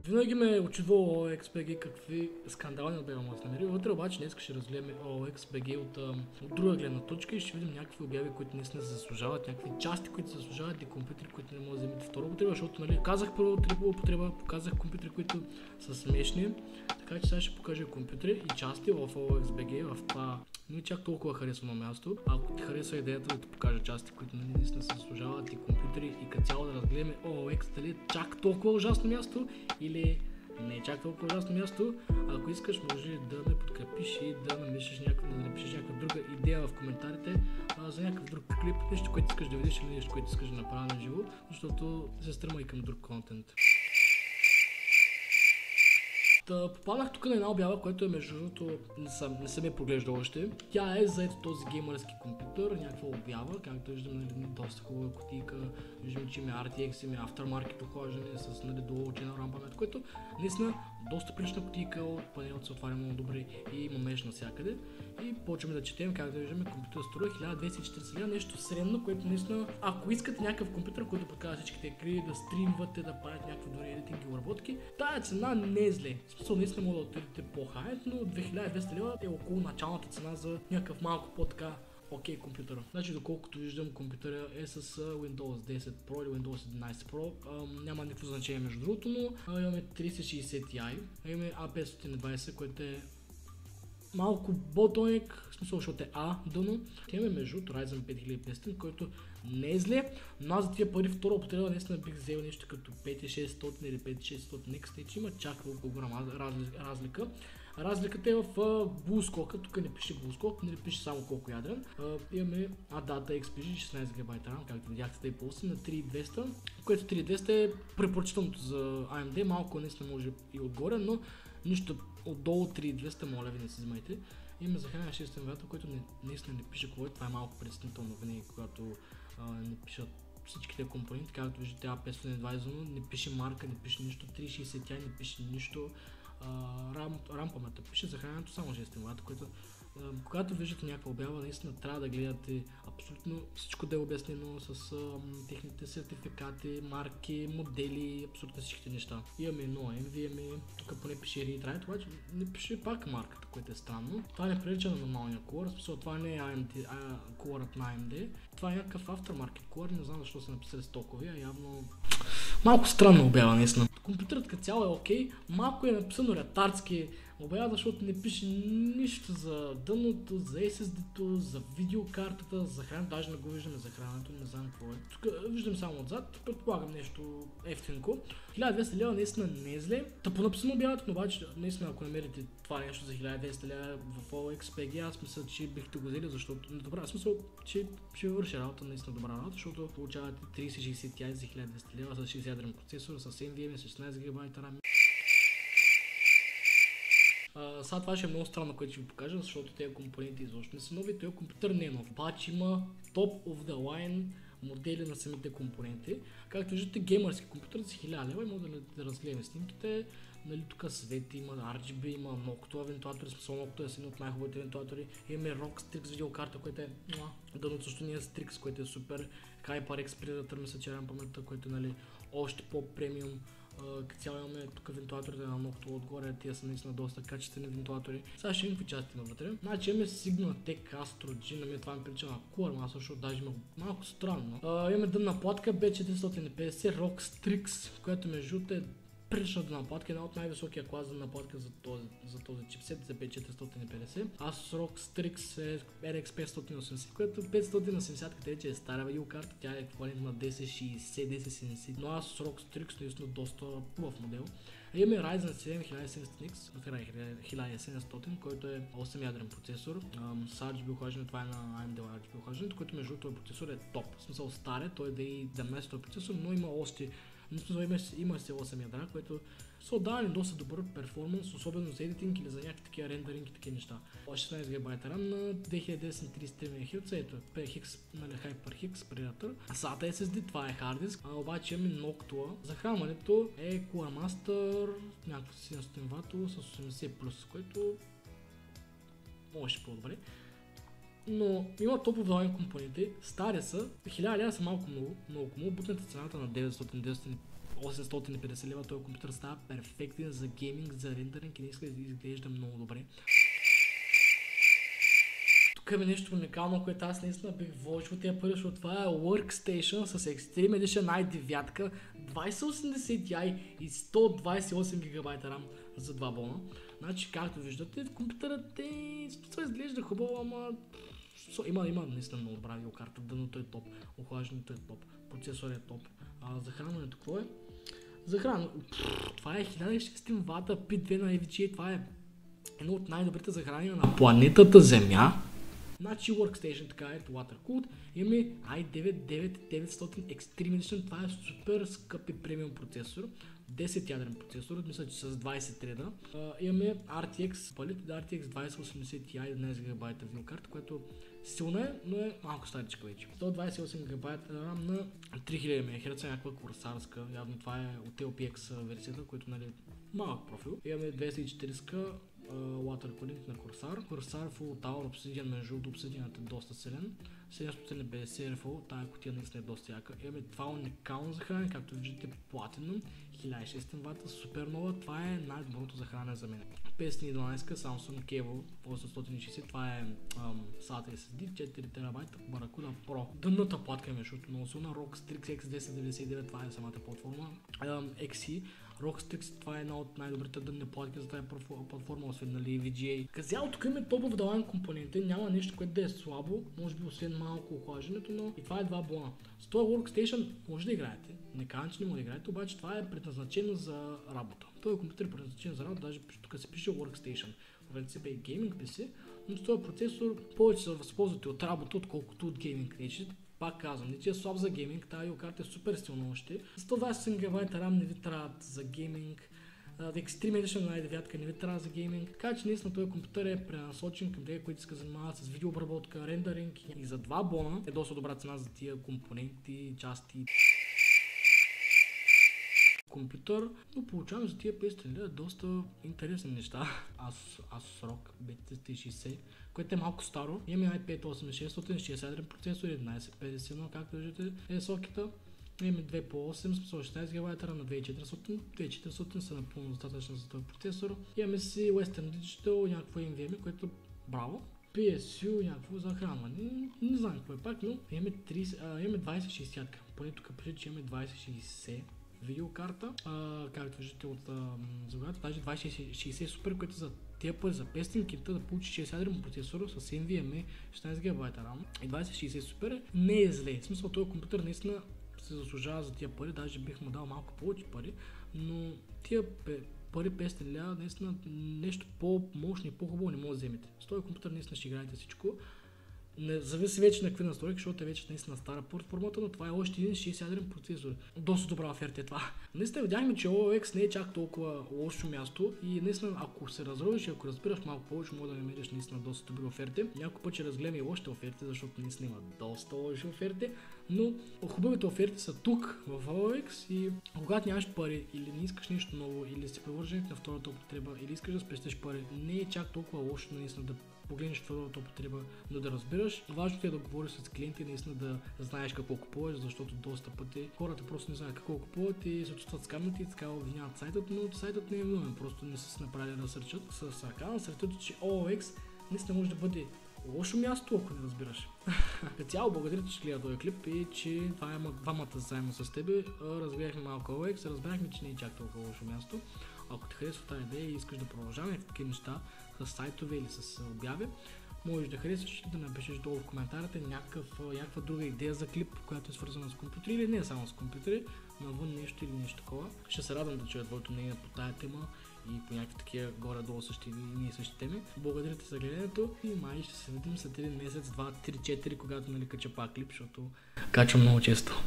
Винаги ме е очудвало OXBG какви скандални обяви му намери. Вътре обаче днес ще разгледаме OXBG от друга гледна точка и ще видим някакви обяви, които наистина заслужават, някакви части, които заслужават и компютри, които не могат да вземете втора употреба, защото казах първо трипла употреба, показах компютри, които са смешни. Така че сега ще покажа компютри и части в OXBG, в това не чак толкова харесвано място. Ако ти харесва идеята да ти покажа части, които наистина се заслужават и компютри и като цяло да разгледаме OX, дали е чак толкова ужасно място или не е чак толкова ужасно място. Ако искаш, може да ме подкрепиш и да напишеш някаква друга идея в коментарите за някакъв друг клип, нещо, което искаш да видиш или нещо, което искаш да направя на живо, защото се стрема и към друг контент. Попаднах тук на една обява, която е между другото не съм я проглеждал още. Тя е за ето този геймърски компютър, някаква обява, както виждаме доста хубава кутийка, виждаме, че има RTX, има Aftermarket охлаждане с долу General RAM памет, което наистина доста прилична кутийка, от панелът се отваря много добре и има меш навсякъде. И почваме да четем, как да виждаме, компютър струва 1240 лева, нещо средно, което наистина, ако искате някакъв компютър, който показва всичките игри, да стримвате, да правят някакви дори едитинги и обработки, тая цена не е зле. В смисъл, наистина мога да отидете по-хайт, но 2200 лева е около началната цена за някакъв малко по-така окей компютъра. Значи, доколкото виждам, компютъра е с Windows 10 Pro или Windows 11 Pro. Няма никакво значение между другото, но имаме 3060 Ti, имаме A520, което е малко ботоник, в смисъл, защото е A дъно. Имаме между Ryzen 5500, който не е зле, но аз за тия пари втора употреба наистина бих взел нещо като 5600 или 5600 Next, че има чак толкова голяма разлика. Разликата е в BlueScock, тук не пише BlueScock, не пише само колко ядрен. Имаме ADATA XPG 16 GB RAM, както видяхте, T-Pulse на 3200, което 3200 е препоръчителното за AMD, малко наистина може и отгоре, но нищо отдолу 3200, моля ви не си взимайте. Имаме захранение 6 Вт, което наистина не пише кой, това е малко притеснително винаги, когато не пишат всичките компоненти, както виждате A520, не пише марка, не пише нищо, 360 Ti не пише нищо, RAM паметта пише, захранението само 6 Вт, което когато виждате някаква обява, наистина трябва да гледате абсолютно всичко да е обяснено с техните сертификати, марки, модели, абсолютно всичките неща. Имаме едно NVMe, тук поне пише Read Write, обаче не пише пак марката, което е странно. Това не прилича на нормалния core, в смисъл това не е core на AMD, това е някакъв aftermarket core, не знам защо са написали стокови, а явно малко странно обява наистина. Компютърът като цяло е окей, малко е написано ретардски обява, защото не пише нищо за дъното, за SSD-то, за видеокартата, за храненето, даже не го виждаме за храненето, не знам какво е. Тук виждам само отзад, предполагам нещо ефтинко. 1200 лева наистина не е зле. Тъпо написано обявата, но обаче наистина ако намерите това нещо за 1200 лева в OXBG, аз мисля, че бихте го взели, защото добра, смисъл, че ще върши работа, наистина добра работа, защото получавате 3060 Ti за 1200 лева с 6 ядрен процесор, с NVMe, с 16 GB RAM. Сега това ще е много странно, което ще ви покажа, защото тези компоненти изобщо не са нови, този компютър не е нов. Обаче има top of the line модели на самите компоненти. Както виждате, геймърски компютър за 1000 лева, може да разгледаме снимките. Нали, тук свети, има RGB, има Noctua вентилатори, смисъл Noctua е един от най-хубавите вентилатори. Имаме ROG Strix видеокарта, която е дъното също не е Strix, което е супер. HyperX Predator, мисля, че RAM паметта, което е нали, още по-премиум. Като цяло имаме тук вентилаторите на Noctua отгоре, тия са наистина доста качествени вентилатори. Сега ще имам какви части има вътре. Значи имаме Signatech Astro G, на мен това ми прилича на Core Master, защото даже има малко странно. Имаме дънна платка B450 ROG Strix, която между е прилична дънна платка, една от най-високия клас дънна платка за този чипсет за B450. Asus ROG Strix е RX 580, което 580 къде е стара видеокарта, тя е еквивалент на 1060, 1070, но Asus ROG Strix наистина доста хубав модел. Имаме Ryzen 7 1700X, 1700, който е 8 ядрен процесор, с RGB охлаждане, това е на AMD RGB охлаждането, който между този процесор е топ. В смисъл стар е, той да и да мести този процесор, но има още има се 8 ядра, което са отдавани доста добър перформанс, особено за едитинг или за някакви такива рендеринг и такива неща. 16 GB RAM на 2933 МHz, ето е PHX, нали, HyperX Predator. SATA SSD, това е hard disk, обаче имаме Noctua. Захранването е Core Master, някакво 700 W с 80+, което може по-добре. Но има топ of компоненти, стари са, 1000 лева са малко много, бутнете цената на 900, 850 лева, този компютър става перфектен за гейминг, за рендеринг и не иска да изглежда много добре. Тук е нещо уникално, което аз наистина бих вложил тия пари, защото това е Workstation с Extreme Edition i9, 2080 Ti и 128 ГБ RAM за 2 бона. Значи, както виждате, компютърът това изглежда хубаво, ама има наистина много добра видеокарта, дъното е топ, охлаждането е топ, процесор е топ. Захранването какво е? Това е 1600 вата P2 на EVGA, това е едно от най-добрите захранвания на планетата Земя. Значи Workstation така е, Water Cooled. Имаме i9-9900 Extreme Edition, това е супер скъп и премиум процесор. 10 ядрен процесор, мисля, че с 20 треда. Имаме RTX, RTX 2080 Ti 11 ГБ видеокарта, която силна е, но е малко старичка вече. 128 ГБ RAM на 3000 МHz, някаква курсарска, явно това е от LPX версията, която нали малък профил. Имаме 240 Water Cooling на Corsair. Corsair Full Tower Obsidian, между Obsidian е доста силен. 750 RFO, тая кутия наистина е доста яка. Имаме това уникално захранение, както виждате Platinum, 1600 вата, супер нова, това е най-доброто захранение за мен. 512 Samsung Cable 860, това е SATA SSD, 4 TB Barracuda Pro. Дънната платка е между много силна, ROG Strix X1099, това е самата платформа. XE Rockstrix, това е една от най-добрите дънни платки за тази платформа, освен нали VGA. Казало, тук има топов далайн компоненти, няма нещо, което да е слабо, може би освен малко охлаждането, но и това е 2 бона. С този Workstation може да играете, не казвам, че не може да играете, обаче това е предназначено за работа. Този компютър е предназначен за работа, даже тук се пише Workstation. В принцип е гейминг PC, но с този процесор повече се възползвате от работа, отколкото от гейминг. Пак казвам, не че е слаб за гейминг, тази видеокарта е супер силна още. 128 ГБ RAM не ви трябва за гейминг, Extreme Edition на i9 не ви трябва за гейминг. Така че наистина този компютър е пренасочен към тези, които иска да занимават с видеообработка, рендеринг и за 2 бона е доста добра цена за тия компоненти, части. Компютър, но получаваме за тия 500 лева доста интересни неща. Asus ROG B360, което е малко старо. Имаме i5 8600, 60 процесор, 1151, както виждате е сокета. Имаме 2 по 8, смисъл 16 ГБ на 2400. 2400 са напълно достатъчно за този процесор. Имаме си Western Digital, някакво NVMe, което браво. PSU, някакво захранване, не знам какво е пак, но имаме 2060, поне тук пише, че имаме 2060 видеокарта, както виждате от загадата, даже 2060 супер, което за тия пари за 500 кита да получи 60 ядрен процесор с NVMe 16 ГБ RAM и 2060 супер не е зле. В смисъл този компютър наистина се заслужава за тия пари, даже бих му дал малко повече пари, но тия пари 500 лева наистина нещо по-мощно и по-хубаво не може да вземете. С този компютър наистина ще играете всичко. Не зависи вече на какви настройки, защото е вече наистина стара платформата, но това е още един 60-ядрен процесор. Доста добра оферта е това. Наистина видяхме, че OLX не е чак толкова лошо място и наистина ако се разровиш и ако разбираш малко повече, може да намериш наистина доста добри оферти. Някой път ще разгледаме и лошите оферти, защото наистина има доста лоши оферти, но хубавите оферти са тук в OLX и когато нямаш пари или не искаш нещо ново, или си привърженик на втората употреба, или искаш да спестиш пари, не е чак толкова лошо наистина да погледнеш втората употреба, но да разбираш. Важното е да говориш с клиенти, наистина да знаеш какво купуваш, защото доста пъти хората просто не знаят какво купуват и се чувстват скамнати и така обвиняват сайтът, но сайтът не е виновен, просто не са се направили ресърчът. С ръка насърчат, че OLX наистина може да бъде лошо място, ако не разбираш. Като цяло, благодаря, че гледа този клип и че това е двамата заедно с тебе. Разгледахме малко OLX, разбрахме, че не е чак толкова лошо място. Ако те харесва тази идея и искаш да продължаваме в такива неща с сайтове или с обяви, можеш да харесваш и да напишеш долу в коментарите някаква друга идея за клип, която е свързана с компютри или не само с компютри, навън нещо или нещо такова. Ще се радвам да чуя твоето мнение по тая тема и по някакви такива горе-долу същи теми. Благодаря ти за гледането и май ще се видим след един месец, 2, 3, 4, когато кача пак клип, защото качвам много често.